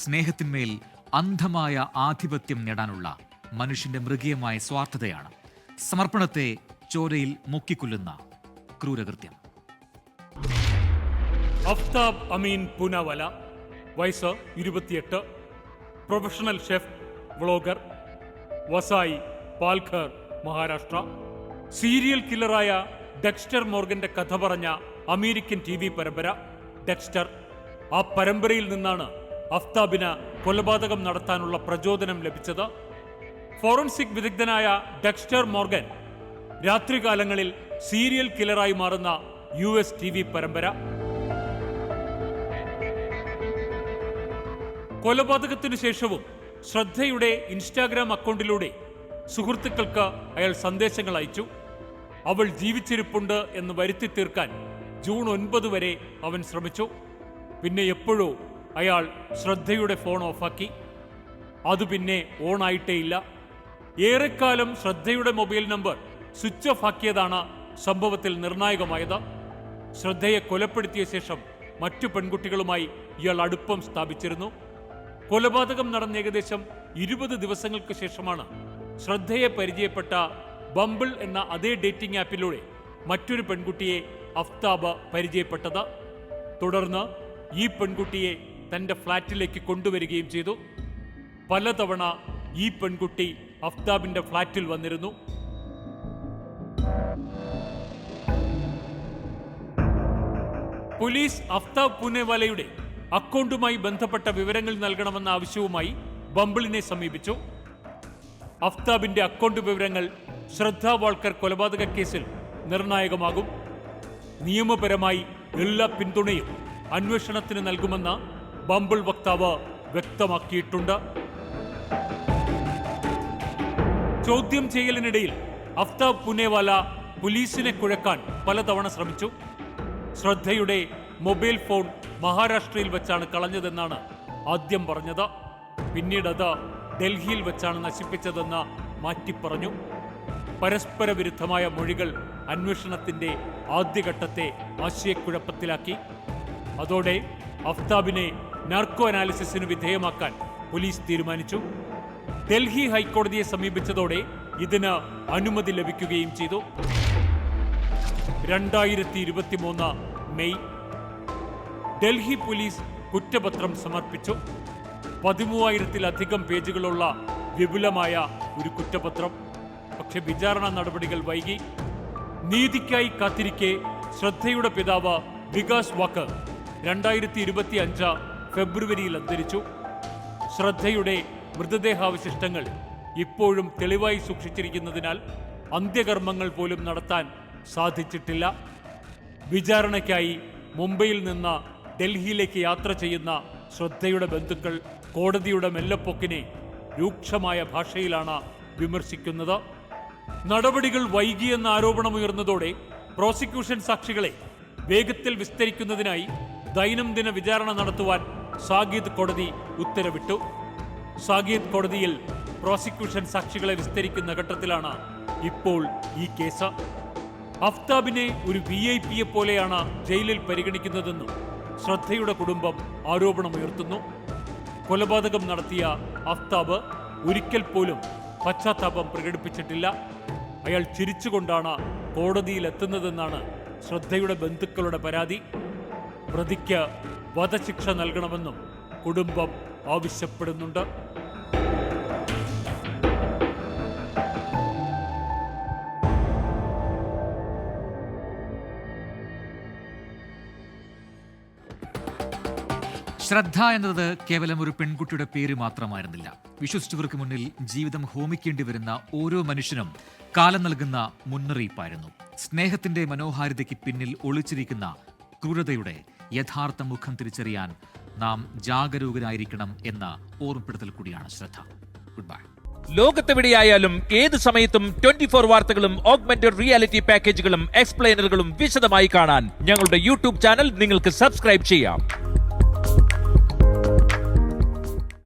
സ്നേഹത്തിന്മേൽ അന്ധമായ ആധിപത്യം നേടാനുള്ള മനുഷ്യന്റെ മൃഗീയമായ സ്വാർത്ഥതയാണ്. സമർപ്പണത്തെ ചോരയിൽ മുക്കിക്കൊല്ലുന്ന ക്രൂരകൃത്യം. അഫ്താബ് അമീൻ പൂനാവാല, വയസ്സ് 28, professional chef, vlogger, Vasai, Palghar, Maharashtra. Serial കില്ലറായ ഡെക്സ്റ്റർ മോർഗന്റെ കഥ പറഞ്ഞ അമേരിക്കൻ TV പരമ്പര ഡെക്സ്റ്റർ. ആ പരമ്പരയിൽ നിന്നാണ് അഫ്താബിന് കൊലപാതകം നടത്താനുള്ള പ്രചോദനം ലഭിച്ചത്. ഫോറൻസിക് വിദഗ്ധനായ ഡെക്സ്റ്റർ മോർഗൻ രാത്രികാലങ്ങളിൽ സീരിയൽ കില്ലറായി മാറുന്ന US TV പരമ്പര. കൊലപാതകത്തിനു ശേഷവും ശ്രദ്ധയുടെ ഇൻസ്റ്റാഗ്രാം അക്കൗണ്ടിലൂടെ സുഹൃത്തുക്കൾക്ക് അയാൾ സന്ദേശങ്ങൾ അയച്ചു. അവൾ ജീവിച്ചിരിപ്പുണ്ട് എന്ന് വരുത്തി തീർക്കാൻ ജൂൺ 9 വരെ അവൻ ശ്രമിച്ചു. പിന്നെ എപ്പോഴോ അയാൾ ശ്രദ്ധയുടെ ഫോൺ ഓഫാക്കി. അത് പിന്നെ ഓണായിട്ടേയില്ല. ഏറെക്കാലം ശ്രദ്ധയുടെ മൊബൈൽ നമ്പർ സ്വിച്ച് ഓഫ് ആക്കിയതാണ് സംഭവത്തിൽ നിർണായകമായത്. ശ്രദ്ധയെ കൊലപ്പെടുത്തിയ ശേഷം മറ്റു പെൺകുട്ടികളുമായി ഇയാൾ അടുപ്പം സ്ഥാപിച്ചിരുന്നു. കൊലപാതകം നടന്ന ഏകദേശം 20 ദിവസങ്ങൾക്ക് ശേഷമാണ് ശ്രദ്ധയെ പരിചയപ്പെട്ട ബംബിൾ എന്ന അതേ ഡേറ്റിംഗ് ആപ്പിലൂടെ മറ്റൊരു പെൺകുട്ടിയെ അഫ്താബ് പരിചയപ്പെട്ടത്. തുടർന്ന് ഈ പെൺകുട്ടിയെ തന്റെ ഫ്ളാറ്റിലേക്ക് കൊണ്ടുവരികയും ചെയ്തു. പലതവണ ഈ പെൺകുട്ടി അഫ്താബിന്റെ ഫ്ളാറ്റിൽ വന്നിരുന്നു. പോലീസ് അഫ്താബ് പൂനെവാലയുടെ അക്കൗണ്ടുമായി ബന്ധപ്പെട്ട വിവരങ്ങൾ നൽകണമെന്ന ആവശ്യവുമായി ബംബിളിനെ സമീപിച്ചു. അഫ്താബിന്റെ അക്കൗണ്ട് വിവരങ്ങൾ ശ്രദ്ധ വാൾക്കർ കൊലപാതക കേസിൽ നിർണായകമാകും. നിയമപരമായി എല്ലാ പിന്തുണയും അന്വേഷണത്തിന് നൽകുമെന്ന് ബംബിൾ വക്താവ് വ്യക്തമാക്കിയിട്ടുണ്ട്. ചോദ്യം ചെയ്യലിനിടയിൽ അഫ്താബ് പൂനെവാല പോലീസിനെ കുഴക്കാൻ പലതവണ ശ്രമിച്ചു. ശ്രദ്ധയുടെ മൊബൈൽ ഫോൺ മഹാരാഷ്ട്രയിൽ വെച്ചാണ് കളഞ്ഞതെന്നാണ് ആദ്യം പറഞ്ഞത്. പിന്നീട് അത് ഡൽഹിയിൽ വെച്ചാണ് നശിപ്പിച്ചതെന്ന് മാറ്റിപ്പറഞ്ഞു. പരസ്പര വിരുദ്ധമായ മൊഴികൾ അന്വേഷണത്തിന്റെ ആദ്യഘട്ടത്തെ ആശയക്കുഴപ്പത്തിലാക്കി. അതോടെ അഫ്താബിനെ നാർക്കോ അനാലിസിസിന് വിധേയമാക്കാൻ പോലീസ് തീരുമാനിച്ചു. ഡൽഹി ഹൈക്കോടതിയെ സമീപിച്ചതോടെ ഇതിന് അനുമതി ലഭിക്കുകയും ചെയ്തു. 2023 മെയ് ഡൽഹി പോലീസ് കുറ്റപത്രം സമർപ്പിച്ചു. 13,000-ലധികം പേജുകളുള്ള വിപുലമായ ഒരു കുറ്റപത്രം. പക്ഷെ വിചാരണ നടപടികൾ വൈകി. നീതിക്കായി കാത്തിരിക്കെ ശ്രദ്ധയുടെ പിതാവ് വികാസ് വാക്കർ 2025 ഫെബ്രുവരിയിൽ അന്തരിച്ചു. ശ്രദ്ധയുടെ മൃതദേഹാവശിഷ്ടങ്ങൾ ഇപ്പോഴും തെളിവായി സൂക്ഷിച്ചിരിക്കുന്നതിനാൽ അന്ത്യകർമ്മങ്ങൾ പോലും നടത്താൻ സാധിച്ചിട്ടില്ല. വിചാരണയ്ക്കായി മുംബൈയിൽ നിന്ന് ഡൽഹിയിലേക്ക് യാത്ര ചെയ്യുന്ന ശ്രദ്ധയുടെ ബന്ധുക്കൾ കോടതിയുടെ മെല്ലപ്പൊക്കിനെ രൂക്ഷമായ ഭാഷയിലാണ് വിമർശിക്കുന്നത്. നടപടികൾ വൈകിയെന്ന ആരോപണമുയർന്നതോടെ പ്രോസിക്യൂഷൻ സാക്ഷികളെ വേഗത്തിൽ വിസ്തരിക്കുന്നതിനായി ദൈനംദിന വിചാരണ നടത്തുവാൻ സാഗീത് കോടതി ഉത്തരവിട്ടു. സാഗീത് കോടതിയിൽ പ്രോസിക്യൂഷൻ സാക്ഷികളെ വിസ്തരിക്കുന്ന ഘട്ടത്തിലാണ് ഇപ്പോൾ ഈ കേസ്. അഫ്താബിനെ ഒരു VIP പോലെയാണ് ജയിലിൽ പരിഗണിക്കുന്നതെന്നും ശ്രദ്ധയുടെ കുടുംബം ആരോപണമുയർത്തുന്നു. കൊലപാതകം നടത്തിയ അഫ്താബ് ഒരിക്കൽ പോലും പശ്ചാത്താപം പ്രകടിപ്പിച്ചിട്ടില്ല. അയാൾ ചിരിച്ചുകൊണ്ടാണ് കോടതിയിലെത്തുന്നതെന്നാണ് ശ്രദ്ധയുടെ ബന്ധുക്കളുടെ പരാതി. പ്രതിക്ക് വധശിക്ഷ നൽകണമെന്നും കുടുംബം ആവശ്യപ്പെടുന്നുണ്ട്. ശ്രദ്ധ എന്നത് കേവലം ഒരു പെൺകുട്ടിയുടെ പേര് മാത്രമായിരുന്നില്ല. വിശ്വസിച്ചവർക്ക് മുന്നിൽ ജീവിതം ഹോമിക്കേണ്ടി വരുന്ന ഓരോ മനുഷ്യനും കാലം നൽകുന്ന മുന്നറിയിപ്പായിരുന്നു. സ്നേഹത്തിന്റെ മനോഹാരിതയ്ക്ക് പിന്നിൽ ഒളിച്ചിരിക്കുന്ന ക്രൂരതയുടെ യഥാർത്ഥ മുഖം തിരിച്ചറിയാൻ നാം ജാഗരൂകരായിരിക്കണം എന്ന ഓർമ്മപ്പെടുത്തൽ കൂടിയാണ് ശ്രദ്ധ. Good bye. ലോകത്തെവിടെയായാലും ഏത് സമയത്തും 24 വാർത്തകളും ഓഗ്മെന്റഡ് റിയാലിറ്റി പാക്കേജുകളും എക്സ്പ്ലെയിനറുകളും വിശദമായി കാണാൻ ഞങ്ങളുടെ യൂട്യൂബ് ചാനൽ നിങ്ങൾക്ക് സബ്സ്ക്രൈബ് ചെയ്യാം.